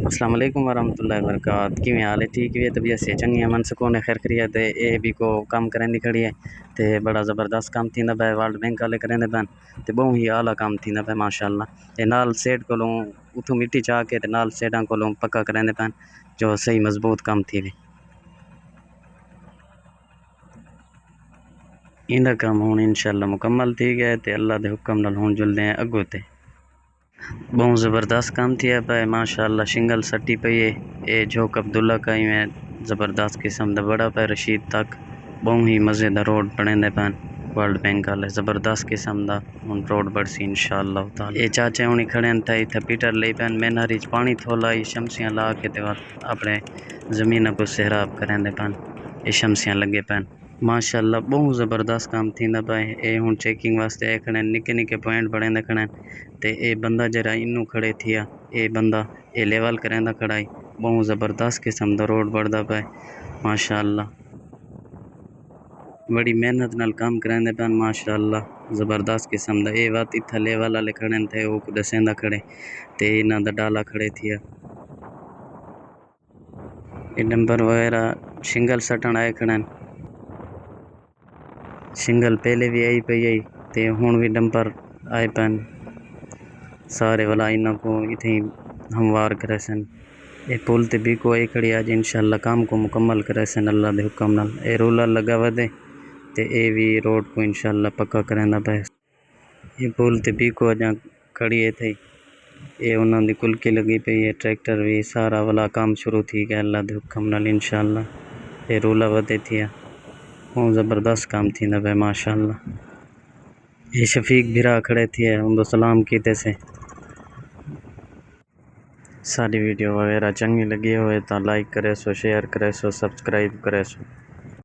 السلام علیکم ورحمۃ اللہ وبرکاتہ کی حال ہے ٹھیک ہے طبیعت سے چنگی ہے من سکون ہے خیر خیریت ہے اے بھی کو کام کرن دی کھڑی ہے تے بڑا زبردست کام تھیندا پیا ورلڈ بینک والے کرن دے پن تے بہت ہی اعلیٰ کام تھیندا پیا ماشاءاللہ تے نال سیٹ کولوں اتھوں مٹی چا کے تے نال سیڈاں کولوں پکا کرن دے پن جو صحیح مضبوط کام تھی وے ایندا کام ہن انشاءاللہ مکمل تھی گیا تے اللہ دے حکم نال ہن جلدے ہیں اگوں تے بہت زبردست کام تھیا پا ہے ماشاءاللہ شنگل سٹی پئی ہے اے جھوک عبداللہ کا ہی میں زبردست قسم دا بڑا پہ رشید تک بہت ہی مزے دا روڈ بنے پین ورلڈ بینک والے زبردست قسم دا ہن روڈ بڑسی انشاءاللہ تعالی اے چاچے ہونی کھڑے ہیں تھا پیٹر لئی پین میں نہری پانی تھولا شمسیاں لا کے تے اپنے زمین کو سہراب کریں دے پین اے شمسیاں لگے پین ماشاءاللہ بہت زبردست کام تھیندا پیا ہے اے ہن چیکنگ واسطے اے کھڑے نکے نکے پوائنٹ بڑے دے کھڑے تے اے بندہ جرا انوں کھڑے تھیا اے بندہ اے لیول کریندا کھڑائی بہت زبردست قسم دا روڈ بڑھدا پیا ماشاءاللہ بڑی محنت نال کام کریندے پن ماشاءاللہ زبردست قسم دا اے وات اتھا لیول والے کھڑے تے او کو دسیندا کھڑے تے انہاں دا ڈالا کھڑے تھیا اے نمبر وغیرہ شنگل سٹن آئے کھڑے شنگل پہلے بھی آئی پئی آئی تے ہن بھی ڈمپر آئے پن سارے والا انہاں کو اتھیں ہموار کرے سن اے پل تے بھی کو اے کھڑی آج انشاءاللہ کام کو مکمل کرے سن اللہ دے حکم نال اے رولر لگا ودے تے اے بھی روڈ کو انشاءاللہ پکا کریندا پیا اے پل تے بھی کو اجاں کھڑی ہے تھئی اے انہاں دی کلکی لگی پئی ہے ٹریکٹر بھی سارا والا کام شروع تھی گیا اللہ دے حکم نال انشاءاللہ اے رولر ودے تھیا بہت زبردست کام تھیندا پیا ماشاءاللہ اے شفیق بھرا کھڑے تھے ان سلام کیتے سے ساری ویڈیو وغیرہ چنگی لگی ہوئے تو لائک کرے سو شیئر کرے سو سبسکرائب کرے سو